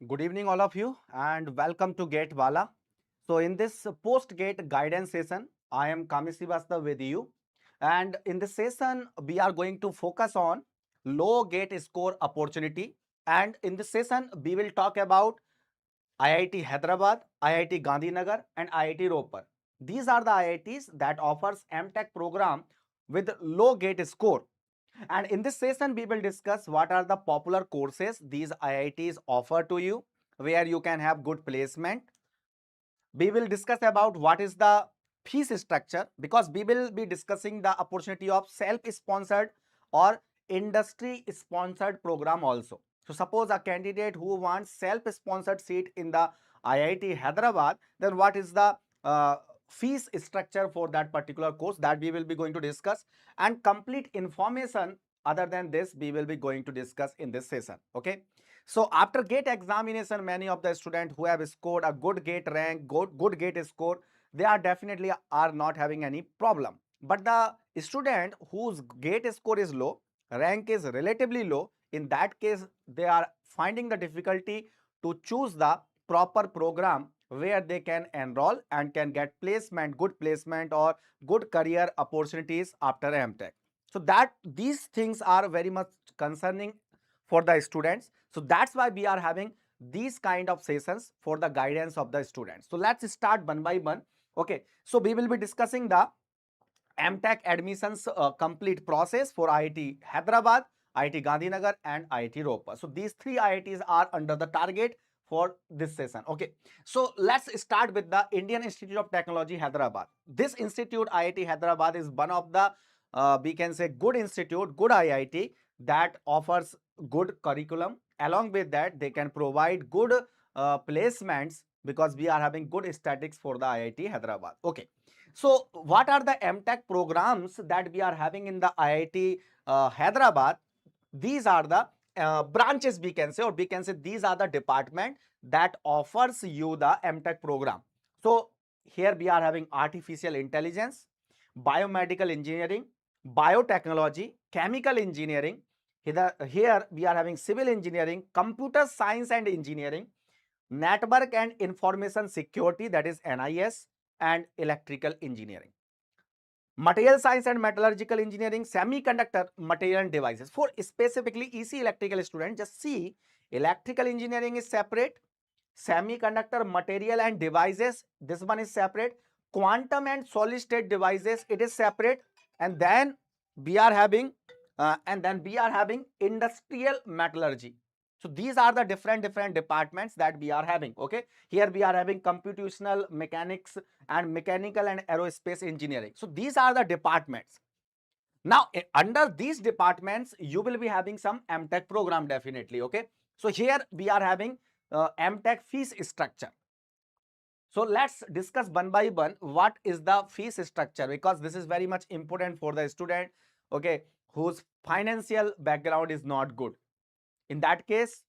Good evening, all of you, and welcome to GATE Wallah. So, in this post-GATE guidance session, I am Kamesh Shrivastava with you. And in this session, we are going to focus on low GATE score opportunity. And in this session, we will talk about IIT Hyderabad, IIT Gandhinagar, and IIT Ropar. These are the IITs that offers M.Tech program with low GATE score. And in this session, we will discuss what are the popular courses these IITs offer to you, where you can have good placement. We will discuss about what is the fees structure, because we will be discussing the opportunity of self-sponsored or industry-sponsored program also. So suppose a candidate who wants self-sponsored seat in the IIT Hyderabad, then what is the fees structure for that particular course, that we will be going to discuss, and complete information other than this we will be going to discuss in this session. Okay, so after GATE examination, many of the students who have scored a good GATE rank, good GATE score, they are definitely are not having any problem. But the student whose GATE score is low, rank is relatively low, in that case they are finding the difficulty to choose the proper program where they can enroll and can get placement, good placement or good career opportunities after M.Tech. So that these things are very much concerning for the students. So that's why we are having these kind of sessions for the guidance of the students. So let's start one by one. Okay, so we will be discussing the M.Tech admissions complete process for IIT Hyderabad, IIT Gandhinagar and IIT Ropar. So these three IITs are under the target for this session. Okay, so let's start with the Indian Institute of Technology Hyderabad. This institute, IIT Hyderabad, is one of the we can say good institute, good IIT that offers good curriculum. Along with that, they can provide good placements, because we are having good statistics for the IIT Hyderabad. Okay, so what are the M.Tech programs that we are having in the IIT Hyderabad? These are the branches, we can say, or we can say these are the department that offers you the M.Tech program. So here we are having artificial intelligence, biomedical engineering, biotechnology, chemical engineering. Here we are having civil engineering, computer science and engineering, network and information security, that is NIS, and electrical engineering. Material science and metallurgical engineering, semiconductor material and devices. For specifically EC electrical student, just see, electrical engineering is separate, semiconductor material and devices, this one is separate, quantum and solid state devices, it is separate, and then we are having industrial metallurgy. So these are the different departments that we are having. Okay, here we are having computational mechanics and mechanical and aerospace engineering. So these are the departments. Now under these departments you will be having some M.Tech program definitely. Okay, so here we are having M.Tech fees structure. So let's discuss one by one what is the fees structure, because this is very much important for the student, okay, whose financial background is not good. In that case,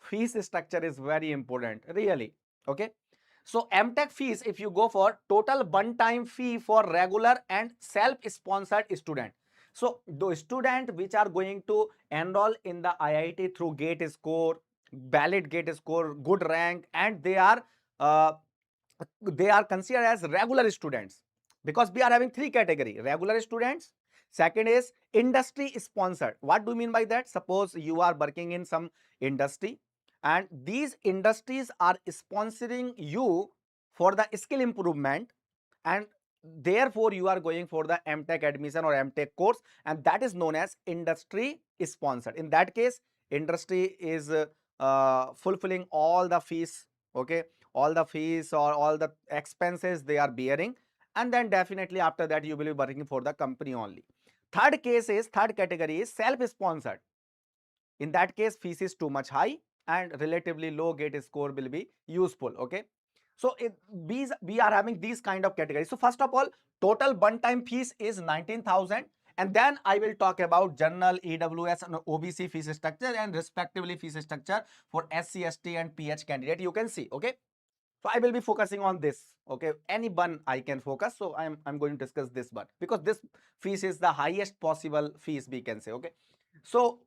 fees structure is very important, really. Okay, so M.Tech fees, if you go for total one-time fee for regular and self-sponsored student. So the student which are going to enroll in the IIT through GATE score, valid GATE score, good rank, and they are considered as regular students, because we are having three category: regular students, second is industry sponsored. What do you mean by that? Suppose you are working in some industry and these industries are sponsoring you for the skill improvement, and therefore you are going for the M.Tech admission or M.Tech course, and that is known as industry sponsored. In that case, industry is fulfilling all the fees, okay, all the fees or all the expenses they are bearing, and then definitely after that you will be working for the company only. Third category is self-sponsored. In that case, fees is too much high and relatively low GATE score will be useful. Okay, so we are having these kind of categories. So first of all, total one-time fees is 19,000, and then I will talk about general, EWS and OBC fees structure and respectively fees structure for SC, ST and PH candidate. You can see. Okay, so I will be focusing on this. Okay, any one I can focus. So I'm going to discuss this one, because this fees is the highest possible fees we can say. Okay, so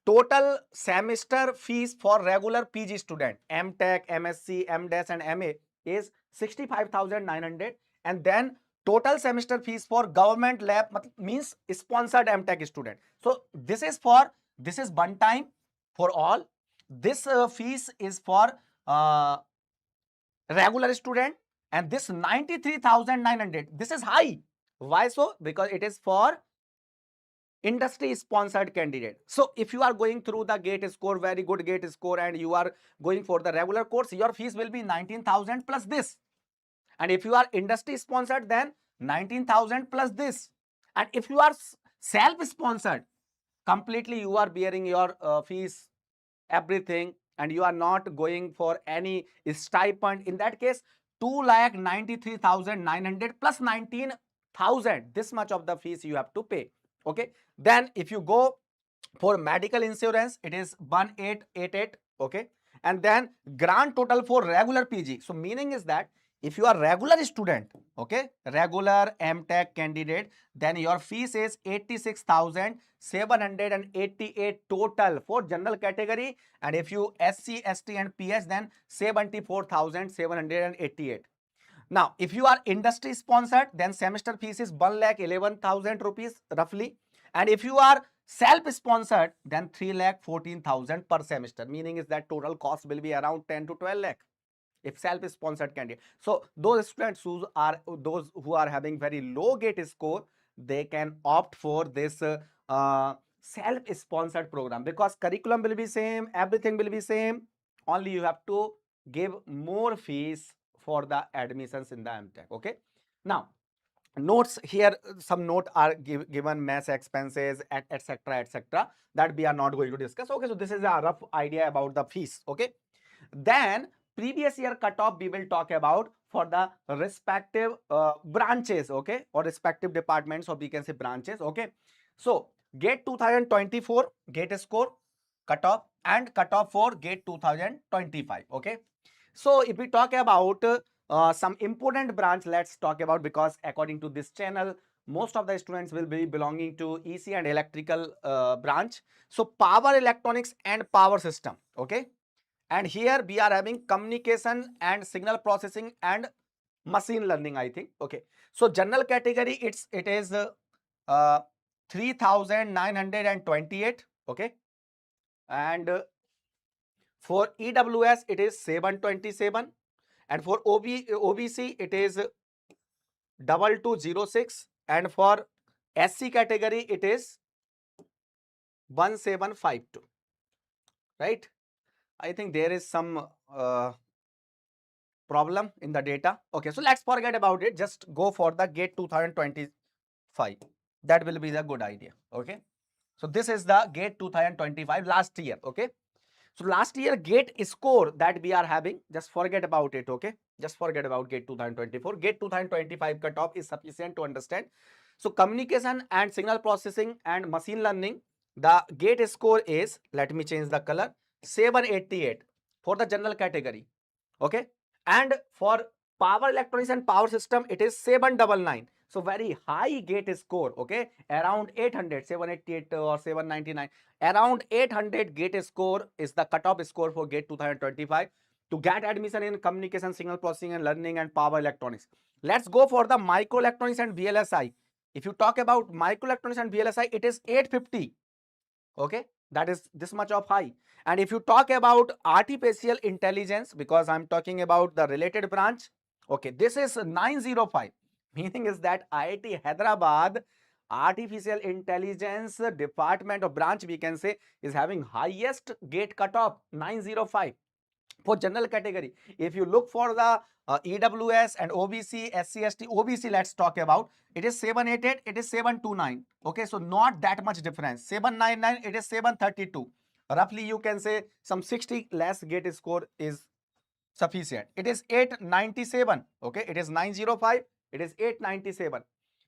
total semester fees for regular PG student, M.Tech, MSc, M.Des and MA is 65,900, and then total semester fees for government lab means sponsored M.Tech student. So this is one time for all. This fees is for regular student, and this 93,900, this is high. Why so? Because it is for industry sponsored candidate. So if you are going through the GATE score, very good GATE score, and you are going for the regular course, your fees will be 19,000 plus this. And if you are industry sponsored, then 19,000 plus this. And if you are self sponsored, completely you are bearing your fees, everything, and you are not going for any stipend. In that case, 2,93,900 plus 19,000, this much of the fees you have to pay. Okay, then if you go for medical insurance, it is 1888. Okay, and then grand total for regular PG. So meaning is that if you are regular student, okay, regular M.Tech candidate, then your fees is 86,788 total for general category, and if you SC, ST and PS, then 74,788. Now, if you are industry sponsored, then semester fees is 1,11,000 rupees roughly, and if you are self-sponsored, then 3,14,000 per semester. Meaning is that total cost will be around 10 to 12 lakh if self-sponsored candidate. So those students who are having very low GATE score, they can opt for this self-sponsored program, because curriculum will be same, everything will be same. Only you have to give more fees for the admissions in the M.Tech. Okay. Now, notes here, some note are given, mess expenses, etc., etc., that we are not going to discuss. Okay, so this is a rough idea about the fees. Okay, then previous year cutoff we will talk about for the respective branches, okay, or respective departments, or we can say branches. Okay, so GATE 2024 GATE score cutoff and cutoff for GATE 2025. Okay, so if we talk about some important branch, let's talk about, because according to this channel, most of the students will be belonging to EC and electrical branch. So power electronics and power system. Okay, and here we are having communication and signal processing and machine learning, I think. Okay, so general category, it is 3,928. Okay, and for EWS it is 727, and for OBC it is 2206, and for SC category it is 1752. Right, I think there is some problem in the data. Okay, so let's forget about it, just go for the GATE 2025. That will be the good idea. Okay, so this is the GATE 2025 last year. Okay, so last year GATE score that we are having, just forget about it. Okay, just forget about GATE 2024. GATE 2025 cutoff is sufficient to understand. So communication and signal processing and machine learning, the GATE score is, let me change the color, 788 for the general category. Okay, and for power electronics and power system it is 799. So very high GATE score. Okay, around 800, 788 or 799, around 800 GATE score is the cutoff score for GATE 2025 to get admission in communication, signal processing and learning and power electronics. Let's go for the microelectronics and VLSI. If you talk about microelectronics and VLSI, it is 850. Okay, that is this much of high. And if you talk about artificial intelligence, because I'm talking about the related branch, okay, this is 905. Meaning is that IIT Hyderabad artificial intelligence department or branch, we can say, is having highest GATE cutoff, 905 for general category. If you look for the EWS and OBC, SC, ST, OBC, let's talk about, it is 788, it is 729. Okay, so not that much difference. 799, it is 732. Roughly you can say some 60 less GATE score is sufficient. It is 897. Okay, it is 905, it is 897.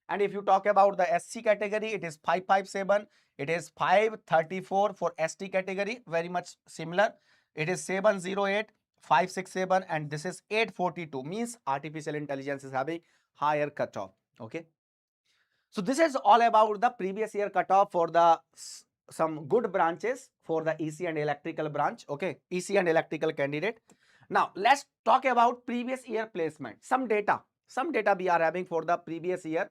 And if you talk about the SC category, it is 557, it is 534 for ST category, very much similar. It is 708, 567, and this is 842. Means artificial intelligence is having higher cutoff. Okay, so this is all about the previous year cutoff for the some good branches for the EC and electrical branch. Okay, EC and electrical candidate. Now let's talk about previous year placement. Some data we are having for the previous year.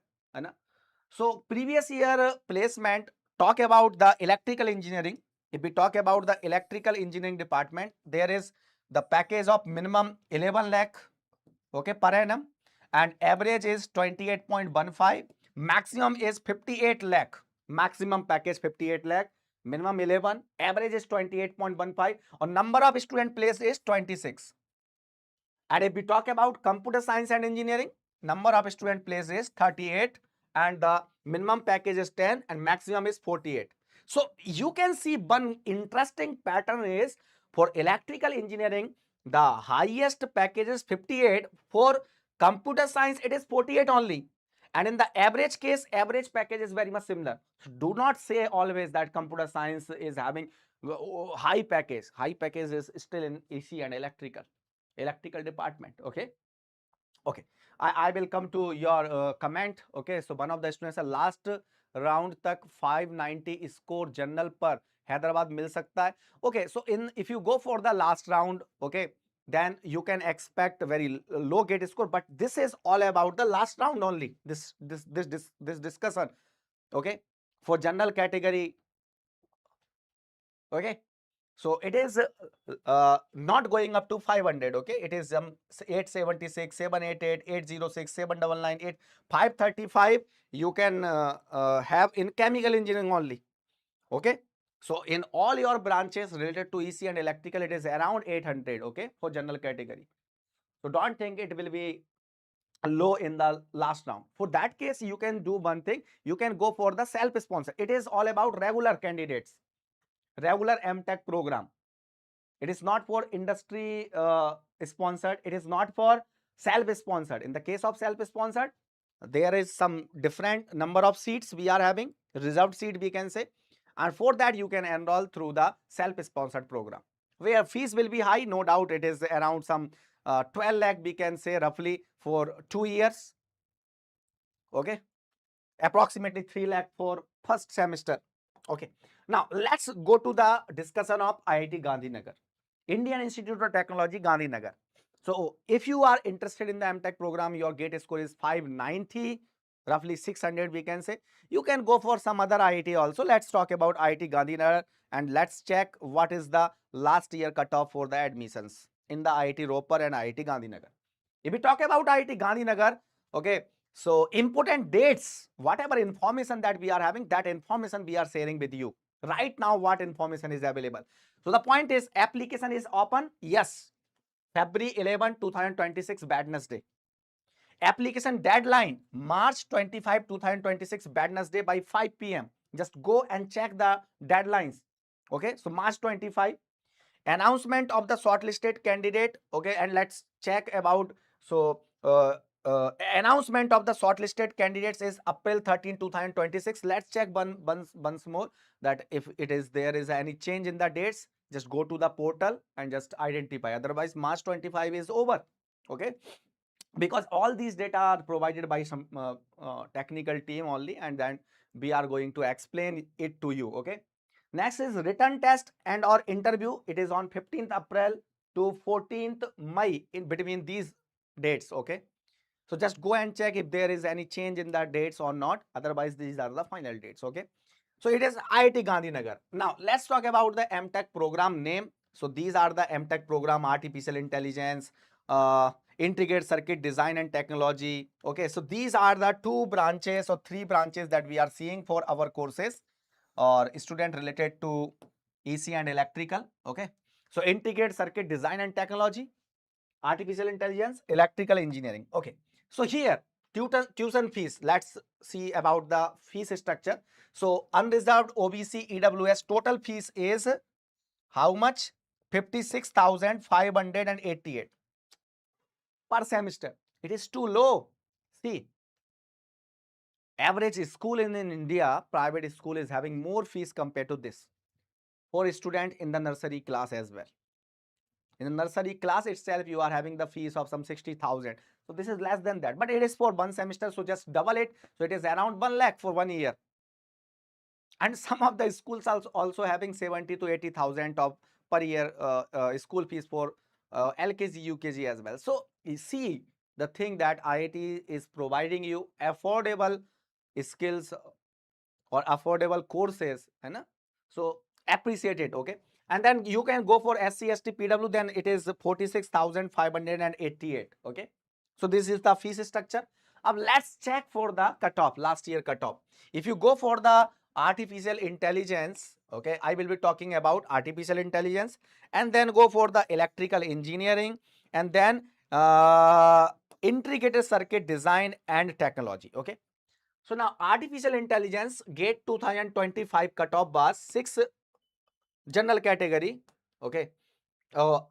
So previous year placement, talk about the electrical engineering. If we talk about the electrical engineering department, there is the package of minimum 11 lakh, okay, per annum, and average is 28.15, maximum is 58 lakh, maximum package 58 lakh, minimum 11, average is 28.15, or number of student placed is 26. And if we talk about computer science and engineering, number of student placed is 38, and the minimum package is 10 and maximum is 48. So you can see one interesting pattern is for electrical engineering, the highest package is 58. For computer science, it is 48 only. And in the average case, average package is very much similar. So do not say always that computer science is having high package. High package is still in EC and electrical department. Okay. I will come to your comment. Okay, so one of the students said last round तक 590 score general पर हैदराबाद मिल सकता है. Okay, so if you go for the last round, okay, then you can expect very low gate score, but this is all about the last round only. This discussion, okay, for general category. Okay, so it is not going up to 500. Okay, it is 876, 788, 806, 799, 535. You can have in chemical engineering only. Okay, so in all your branches related to EC and electrical, it is around 800. Okay, for general category. So don't think it will be low in the last round. For that case, you can do one thing. You can go for the self-sponsor. It is all about regular candidates, regular M.Tech program. It is not for industry sponsored. It is not for self-sponsored. In the case of self-sponsored, there is some different number of seats we are having, reserved seat we can say. And for that, you can enroll through the self-sponsored program, where fees will be high. No doubt it is around some 12 lakh we can say roughly for 2 years. Okay. Approximately 3 lakh for first semester. Okay. Now let's go to the discussion of IIT Gandhinagar. Indian Institute of Technology, Gandhinagar. So if you are interested in the M.Tech program, your gate score is 590, roughly 600 we can say. You can go for some other IIT also. Let's talk about IIT Gandhinagar and let's check what is the last year cutoff for the admissions in the IIT Ropar and IIT Gandhinagar. If we talk about IIT Gandhinagar, okay, so important dates, whatever information that we are having, that information we are sharing with you. Right now, what information is available? So the point is, application is open. Yes, February 11, 2026, Wednesday. Application deadline, March 25, 2026, Wednesday by 5 p.m. Just go and check the deadlines. Okay, so March 25. Announcement of the shortlisted candidate. Okay, and let's check about, so announcement of the shortlisted candidates is April 13, 2026. Let's check once more that if there is any change in the dates, just go to the portal and just identify. Otherwise, March 25 is over. Okay, because all these data are provided by some technical team only, and then we are going to explain it to you. Okay. Next is written test and or interview. It is on 15th April to 14th May, in between these dates. Okay. So just go and check if there is any change in the dates or not. Otherwise, these are the final dates. Okay. So it is IIT Gandhinagar. Now let's talk about the M.Tech program name. So these are the M.Tech program: artificial intelligence, integrated circuit design and technology. Okay. So these are the 2 branches or 3 branches that we are seeing for our courses or student related to EC and electrical. Okay. So integrated circuit design and technology, artificial intelligence, electrical engineering. Okay. So here, tuition fees. Let's see about the fees structure. So unreserved OBC EWS total fees is how much? 56,588 per semester. It is too low. See, average school in India, private school is having more fees compared to this for a student in the nursery class as well. In the nursery class itself, you are having the fees of some 60,000. So this is less than that, but it is for one semester. So just double it. So it is around 1 lakh for 1 year. and some of the schools also having 70 to 80,000 of per year school fees for LKG, UKG as well. So you see the thing that IIT is providing you affordable skills or affordable courses, है ना? So appreciate it, okay? And then you can go for SC, ST, PW, then it is 46,588, okay? So this is the fees structure. Now let's check for the cutoff, last year cutoff. If you go for the artificial intelligence, okay, I will be talking about artificial intelligence, and then go for the electrical engineering, and then integrated circuit design and technology, okay? So now artificial intelligence GATE 2025 cutoff was 6 general category, okay,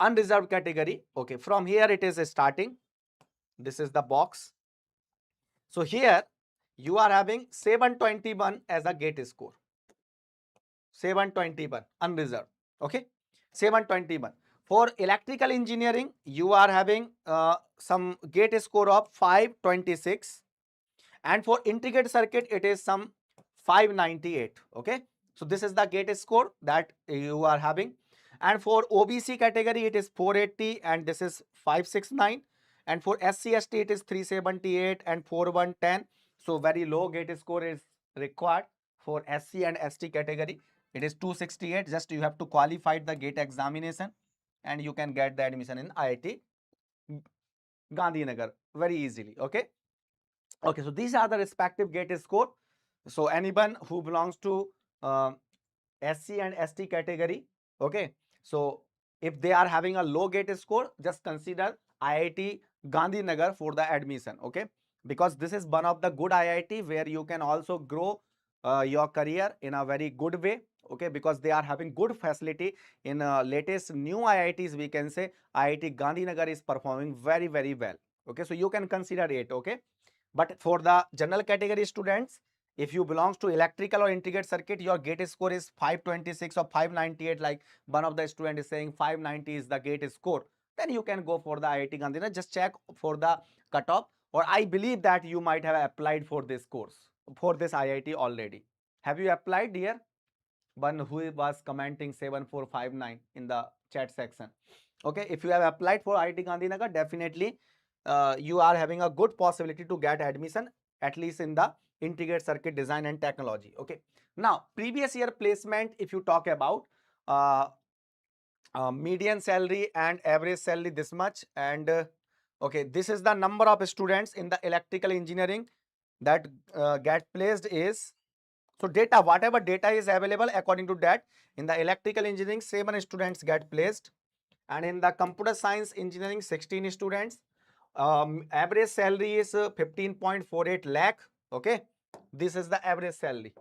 unreserved category, okay. From here it is starting. This is the box. So here you are having 721 as a GATE score. 721 unreserved, okay. 721. For electrical engineering, you are having some GATE score of 526. And for integrated circuit, it is some 598, okay. So this is the GATE score that you are having. And for OBC category, it is 480 and this is 569. And for SC ST, it is 378 and 4110. So very low GATE score is required for SC and ST category. It is 268. Just you have to qualify the GATE examination and you can get the admission in IIT Gandhinagar very easily, okay. Okay, so these are the respective GATE score. So anyone who belongs to SC and ST category, okay, so if they are having a low GATE score, just consider IIT Gandhinagar for the admission, okay, because this is one of the good IIT where you can also grow your career in a very good way, okay, because they are having good facility in latest new IITs. We can say IIT Gandhinagar is performing very, very well, okay, so you can consider it, okay. But for the general category students, if you belongs to electrical or integrated circuit, your GATE score is 526 or 598, like one of the student is saying 590 is the GATE score, then you can go for the IIT Gandhinagar. Just check for the cutoff, or I believe that you might have applied for this course, for this IIT already. Have you applied, dear? One who was commenting 7459 in the chat section. Okay, if you have applied for IIT Gandhinagar, definitely you are having a good possibility to get admission, at least in the integrated circuit design and technology, okay. Now previous year placement, if you talk about uh, median salary and average salary this much, and okay, this is the number of students in the electrical engineering that get placed is, so data, whatever data is available, according to that, in the electrical engineering 7 students get placed, and in the computer science engineering 16 students. Average salary is 15.48 lakh, okay, this is the average salary,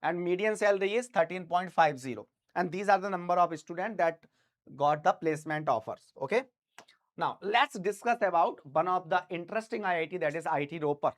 and median salary is 13.50, and these are the number of students that got the placement offers, okay. Now let's discuss about one of the interesting IIT, that is IIT Ropar.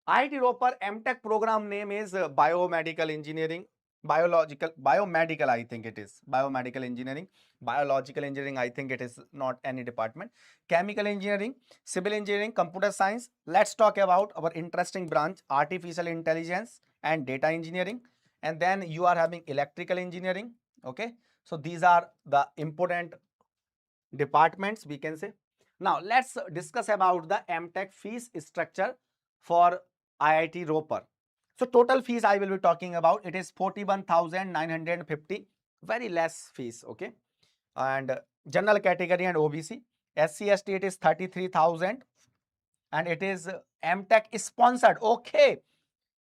IIT Ropar M.Tech program name is biomedical engineering, biomedical, I think it is biomedical engineering, biological engineering, I think it is not any department, chemical engineering, civil engineering, computer science. Let's talk about our interesting branch, artificial intelligence and data engineering, and then you are having electrical engineering, okay. So these are the important departments, we can say. Now let's discuss about the M.Tech fees structure for IIT Ropar. So total fees I will be talking about, it is 41,950, very less fees, okay. And general category and OBC, SC ST it is 33,000, and it is M.Tech sponsored, okay.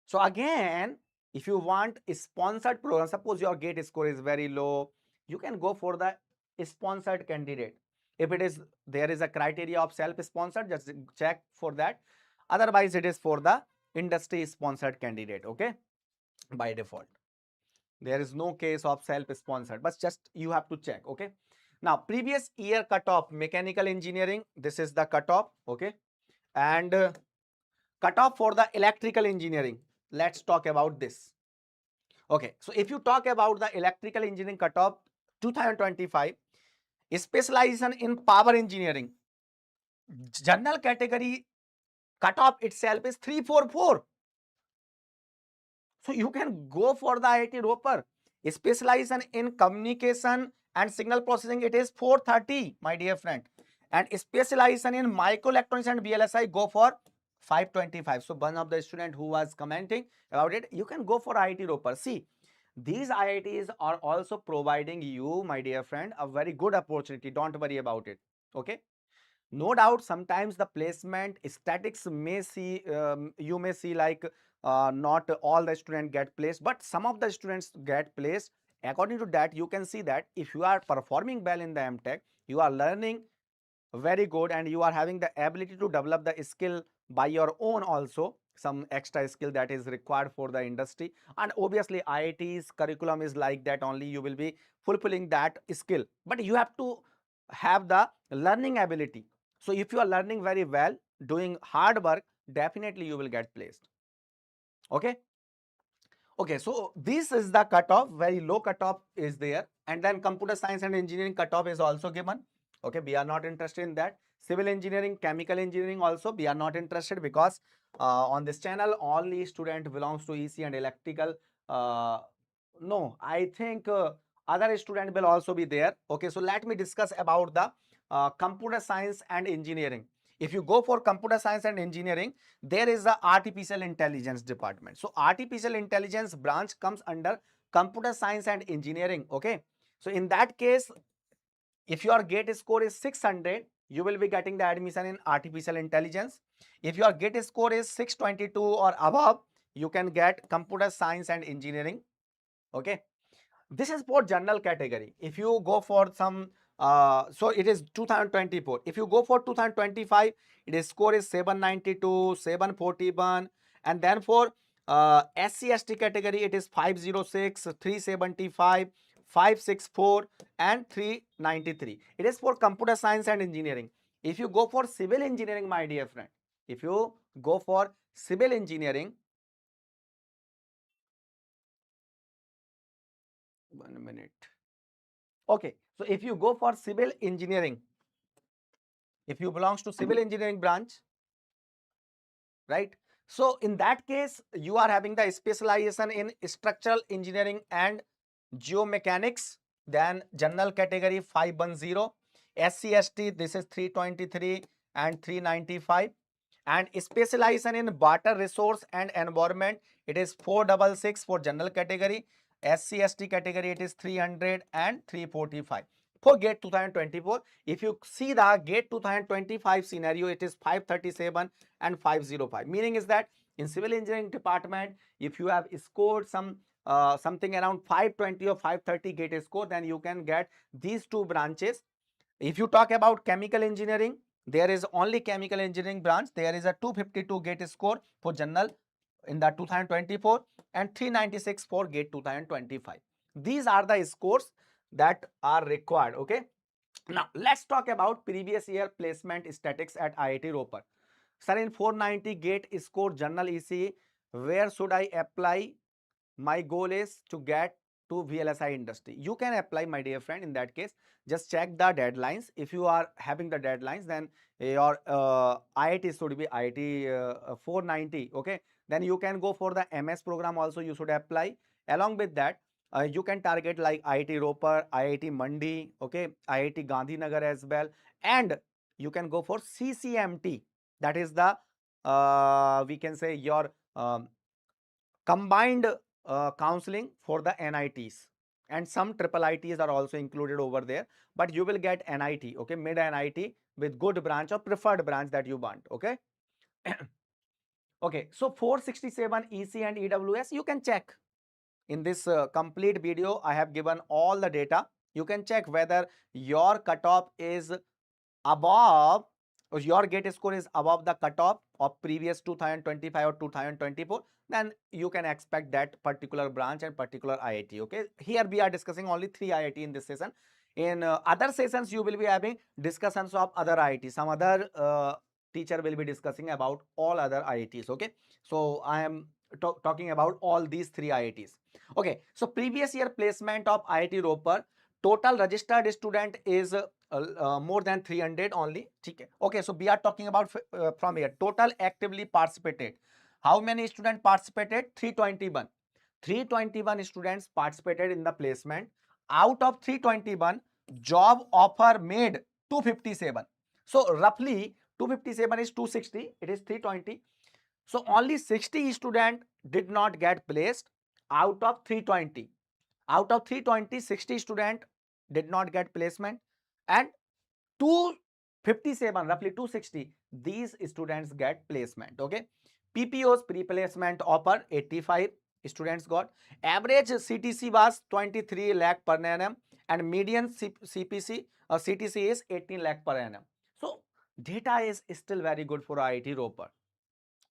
So again, if you want a sponsored program, suppose your GATE score is very low, you can go for the sponsored candidate. If it is, there is a criteria of self-sponsored, just check for that. Otherwise, it is for the industry-sponsored candidate, okay, by default. There is no case of self-sponsored, but just you have to check, okay. Now, previous year cutoff, mechanical engineering, this is the cutoff, okay, and cutoff for the electrical engineering. Let's talk about this. Okay, so if you talk about the electrical engineering cutoff 2025, specialization in power engineering, general category cutoff itself is 344. So you can go for the IIT Ropar. Specialization in communication and signal processing, it is 430, my dear friend. And specialization in microelectronics and VLSI, go for 525. So one of the student who was commenting about it, you can go for IIT Ropar. See, these IITs are also providing you, my dear friend, a very good opportunity. Don't worry about it. Okay. No doubt, sometimes the placement statics may see, you may see like not all the students get placed, but some of the students get placed. According to that, you can see that if you are performing well in the M.Tech, you are learning very good and you are having the ability to develop the skill by your own, also some extra skill that is required for the industry. And obviously IIT's curriculum is like that, only you will be fulfilling that skill, but you have to have the learning ability. So if you are learning very well, doing hard work, definitely you will get placed. Okay. Okay, so this is the cutoff, very low cutoff is there, and then computer science and engineering cutoff is also given. Okay, we are not interested in that. Civil engineering, chemical engineering also we are not interested, because on this channel only student belongs to EC and electrical. No, I think other student will also be there. Okay, so let me discuss about the computer science and engineering. If you go for computer science and engineering, there is the artificial intelligence department. So artificial intelligence branch comes under computer science and engineering. Okay, so in that case, if your gate score is 600, you will be getting the admission in artificial intelligence. If your gate score is 622 or above, you can get computer science and engineering. Okay, this is for general category. If you go for some so it is 2024. If you go for 2025, its score is 792, 741, and then for SC/ST category, it is 506, 375, 564, and 393. It is for computer science and engineering. If you go for civil engineering, my dear friend, if you go for civil engineering, 1 minute. Okay, so if you go for civil engineering, if you belongs to civil engineering branch, right? So in that case, you are having the specialization in structural engineering and geomechanics, then general category 510, SC/ST this is 323 and 395, and specialization in water resource and environment, it is 466 for general category, SC/ST category it is 300 and 345. For GATE 2024, if you see the GATE 2025 scenario, it is 537 and 505. Meaning is that in civil engineering department, if you have scored something around 520 or 530 GATE score, then you can get these two branches. If you talk about chemical engineering, there is only chemical engineering branch. There is a 252 GATE score for general in the 2024 and 396 for GATE 2025. These are the scores that are required. Okay. Now let's talk about previous year placement statistics at IIT Ropar. Sir, in 490 GATE score general ECE, where should I apply? My goal is to get to VLSI industry. You can apply, my dear friend. In that case, just check the deadlines. If you are having the deadlines, then your IIT should be IIT 490. Okay, then you can go for the MS program also, you should apply. Along with that, you can target like IIT Ropar, IIT Mandi, okay, IIT Gandhinagar as well, and you can go for CCMT. That is the we can say your combined counseling for the NITs, and some triple ITs are also included over there, but you will get NIT, okay, mid NIT with good branch or preferred branch that you want. Okay. Okay, so 467 EC and EWS, you can check in this complete video. I have given all the data. You can check whether your cutoff is above, or your gate score is above the cutoff of previous 2025 or 2024, then you can expect that particular branch and particular IIT. Okay, here we are discussing only 3 IIT in this session. In other sessions, you will be having discussions of other IIT. Some other teacher will be discussing about all other IITs. Okay, so I am talking about all these 3 IITs. Okay, so previous year placement of IIT Ropar, total registered student is more than 300 only. Okay, so we are talking about from here total actively participated. How many students participated? 321. 321 students participated in the placement. Out of 321, job offer made 257. So roughly 257 is 260, it is 320. So only 60 students did not get placed out of 320. Out of 320, 60 students did not get placement, and 257, roughly 260, these students get placement. Okay. PPOs, pre-placement offer, 85 students got. Average CTC was 23 lakh per annum, and median CPC CTC is 18 lakh per annum. So data is still very good for IIT Ropar.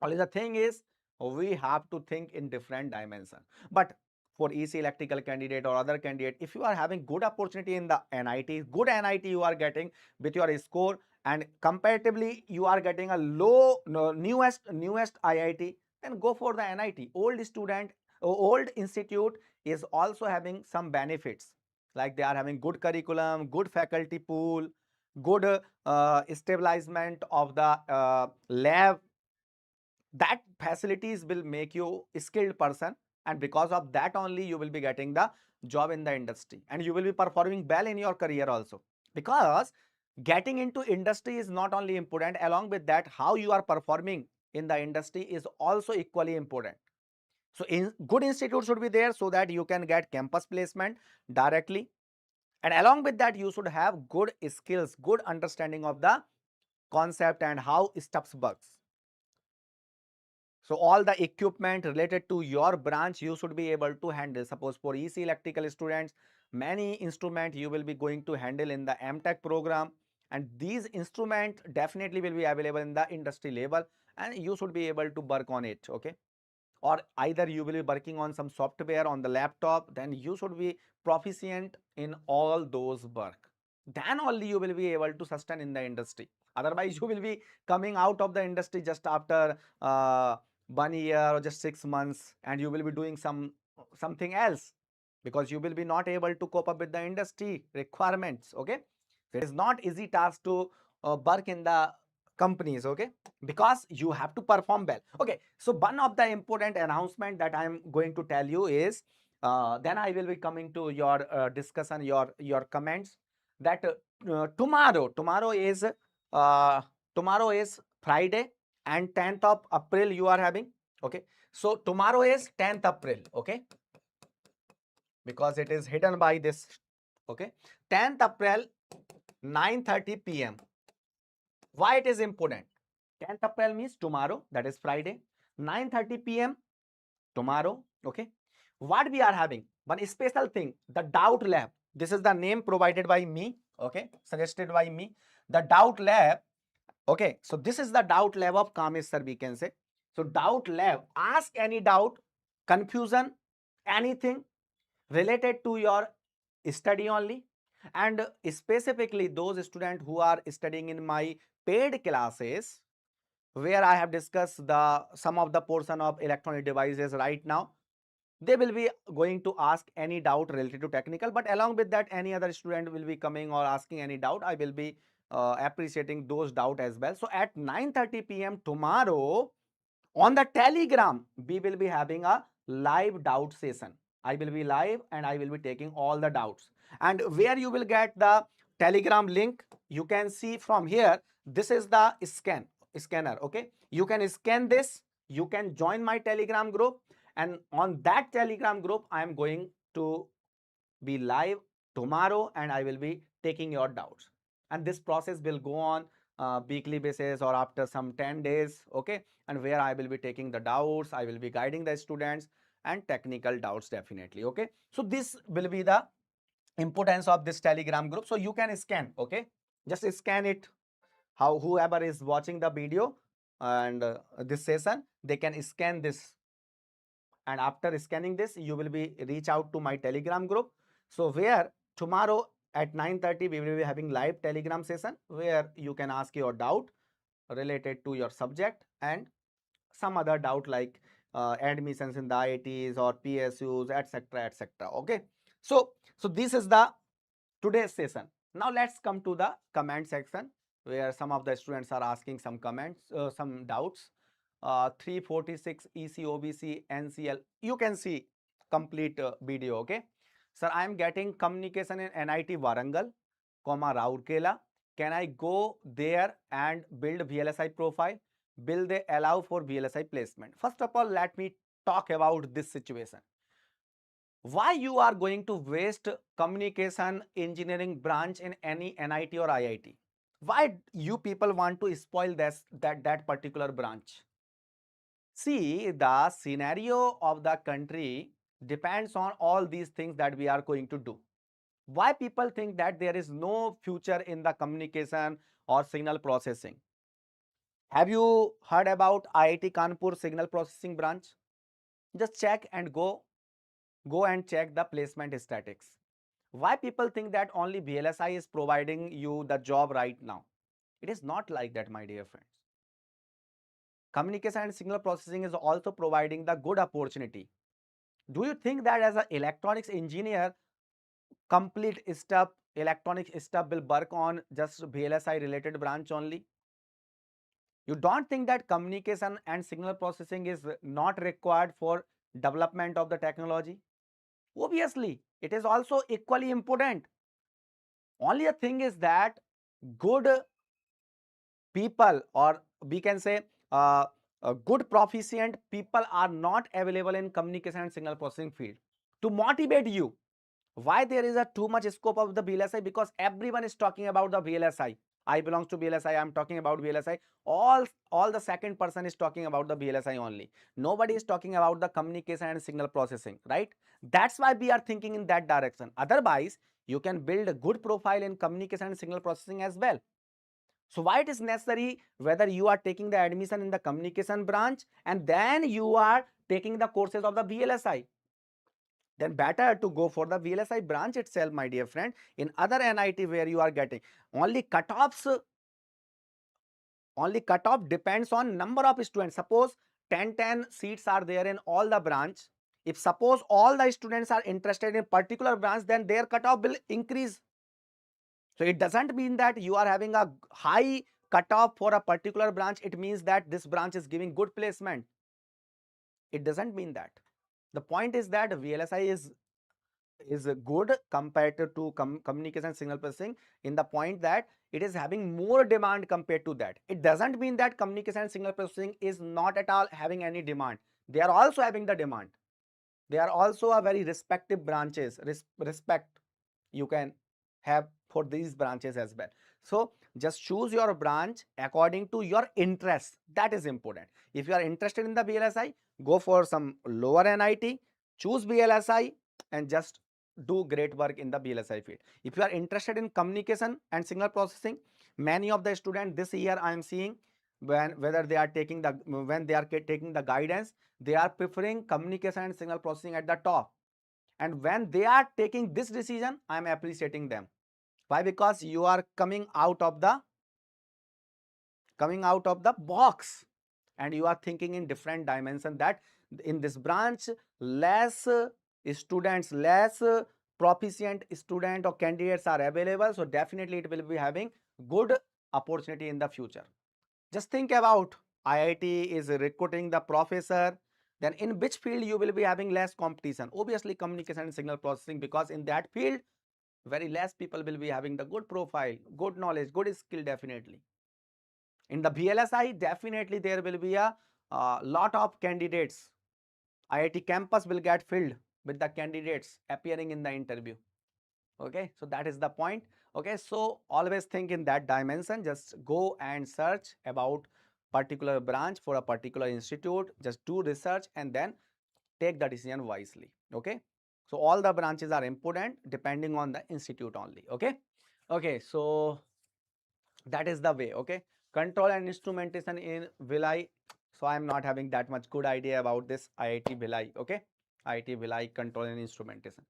Only the thing is, we have to think in different dimension. But for EC electrical candidate or other candidate, if you are having good opportunity in the NIT, good NIT you are getting with your score, and comparatively you are getting a newest IIT, then go for the NIT. Old institute is also having some benefits, like they are having good curriculum, good faculty pool, good establishment of the lab. That facilities will make you a skilled person, and because of that only you will be getting the job in the industry, and you will be performing well in your career also. Because getting into industry is not only important, along with that how you are performing in the industry is also equally important. So in good institute should be there so that you can get campus placement directly, and along with that you should have good skills, good understanding of the concept and how stuff works. So all the equipment related to your branch you should be able to handle. Suppose for EC electrical students, many instrument you will be going to handle in the M.Tech program, and these instrument definitely will be available in the industry level, and you should be able to work on it. Okay. Or either you will be working on some software on the laptop, then you should be proficient in all those work. Then only you will be able to sustain in the industry. Otherwise you will be coming out of the industry just after 1 year or just 6 months, and you will be doing something else, because you will be not able to cope up with the industry requirements. Okay. It is not easy task to work in the companies. Okay. Because you have to perform well. Okay. So one of the important announcement that I am going to tell you is, then I will be coming to your discussion, your comments, that tomorrow is Friday, and 10th of April you are having. Okay. So tomorrow is 10th April. Okay. Because it is hidden by this. Okay. 10th April, 9:30 p.m. Why it is important? 10th April means tomorrow, that is Friday, 9:30 p.m. tomorrow. Okay. What we are having? One special thing, the doubt lab. This is the name provided by me. Okay. Suggested by me. The doubt lab. Okay. So this is the doubt lab of Kamesh sir, we can say. So doubt lab, ask any doubt, confusion, anything related to your study only, and specifically those students who are studying in my paid classes, where I have discussed some of the portion of electronic devices right now. They will be going to ask any doubt related to technical, but along with that any other student will be coming or asking any doubt. I will be appreciating those doubt as well. So at 9:30 p.m. tomorrow on the Telegram, we will be having a live doubt session. I will be live and I will be taking all the doubts. And where you will get the Telegram link, you can see from here. This is the scanner. Okay. You can scan this. You can join my Telegram group. And on that Telegram group, I am going to be live tomorrow and I will be taking your doubts. And this process will go on weekly basis or after some 10 days. Okay. And where I will be taking the doubts, I will be guiding the students and technical doubts definitely. Okay. So this will be the importance of this Telegram group. So you can scan. Okay. Just scan it. Whoever is watching the video and this session, they can scan this, and after scanning this you will be reach out to my Telegram group. So where tomorrow at 9:30 we will be having live Telegram session where you can ask your doubt related to your subject and some other doubt like admissions in the IITs or PSUs, etc., etc. Okay. So this is the today's session. Now let's come to the comment section where some of the students are asking some comments, some doubts. 346 EC OBC NCL, you can see complete video. Okay, sir, I am getting communication in NIT Warangal, Rourkela. Can I go there and build VLSI profile? Will they allow for VLSI placement? First of all, let me talk about this situation. Why you are going to waste communication engineering branch in any NIT or IIT? Why you people want to spoil that particular branch? See, the scenario of the country depends on all these things that we are going to do. Why people think that there is no future in the communication or signal processing? Have you heard about IIT Kanpur signal processing branch? Just check and go and check the placement statistics. Why people think that only VLSI is providing you the job right now? It is not like that, my dear friends. Communication and signal processing is also providing the good opportunity. Do you think that as an electronics engineer, complete stuff, electronic stuff will work on just VLSI related branch only? You don't think that communication and signal processing is not required for development of the technology? Obviously, it is also equally important. Only a thing is that good people, or we can say good proficient people, are not available in communication and signal processing field to motivate you. Why there is a too much scope of the VLSI? Because everyone is talking about the VLSI. I belongs to VLSI. I am talking about VLSI. All the second person is talking about the VLSI only. Nobody is talking about the communication and signal processing, right? That's why we are thinking in that direction. Otherwise, you can build a good profile in communication and signal processing as well. So why it is necessary, whether you are taking the admission in the communication branch and then you are taking the courses of the VLSI, then better to go for the VLSI branch itself, my dear friend. In other NIT where you are getting only cutoff depends on number of students. Suppose 10 seats are there in all the branch. If suppose all the students are interested in particular branch, then their cutoff will increase. So it doesn't mean that you are having a high cutoff for a particular branch, it means that this branch is giving good placement. It doesn't mean that. The point is that VLSI is good compared to communication signal processing, in the point that it is having more demand compared to that. It doesn't mean that communication and signal processing is not at all having any demand. They are also having the demand. They are also a very respective branches. Respect you can have for these branches as well. So just choose your branch according to your interest. That is important. If you are interested in the VLSI, go for some lower NIT, choose VLSI and just do great work in the VLSI field. If you are interested in communication and signal processing, many of the students this year I am seeing, when they are taking the guidance, they are preferring communication and signal processing at the top. And when they are taking this decision, I am appreciating them. Why? Because you are coming out of the box and you are thinking in different dimension, that in this branch less students, less proficient student or candidates are available, so definitely it will be having good opportunity in the future. Just think about, IIT is recruiting the professor, then in which field you will be having less competition? Obviously communication and signal processing, because in that field very less people will be having the good profile, good knowledge, good skill. Definitely in the VLSI, definitely there will be a lot of candidates. IIT campus will get filled with the candidates appearing in the interview. Okay, so that is the point. Okay, so always think in that dimension. Just go and search about particular branch for a particular institute, just do research and then take the decision wisely. Okay, so all the branches are important depending on the institute only. Okay, so that is the way. Okay, control and instrumentation in Bhilai. So I am not having that much good idea about this IIT Bhilai. Okay, IIT Bhilai control and instrumentation.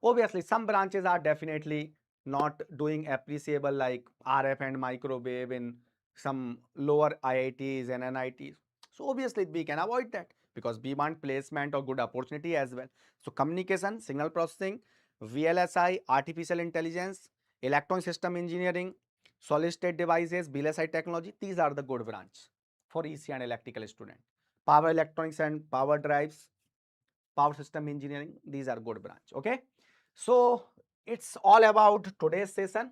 Obviously some branches are definitely not doing appreciable, like RF and microwave in some lower IITs and NITs. So obviously we can avoid that, because we want placement or good opportunity as well. So communication, signal processing, VLSI, artificial intelligence, electron system engineering, solid state devices, VLSI technology, these are the good branch for EC and electrical student. Power electronics and power drives, power system engineering, these are good branch. Okay, so it's all about today's session.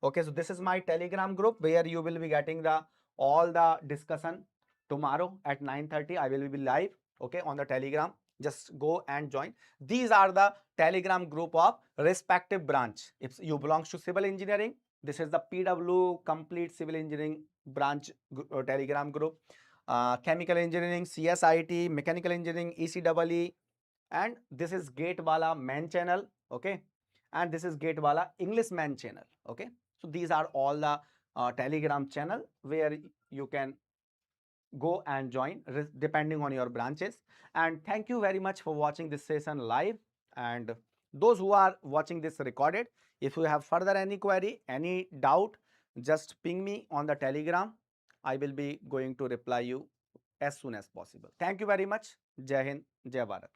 Okay, so this is my Telegram group where you will be getting the all the discussion. Tomorrow at 9:30 I will be live, okay, on the Telegram. Just go and join. These are the Telegram group of respective branch. If you belongs to civil engineering, this is the PW complete civil engineering branch Telegram group. Chemical engineering, CSIT, mechanical engineering, ECEE, and this is 𝐂𝐤𝐻𝐴 main channel. Okay, and this is 𝐂𝐤𝐻𝐴 English main channel. Okay, so these are all the Telegram channel where you can go and join depending on your branches. And thank you very much for watching this session live, and those who are watching this recorded, if you have further any query, any doubt, just ping me on the Telegram. I will be going to reply you as soon as possible. Thank you very much. Jai Hind, Jai Bharat.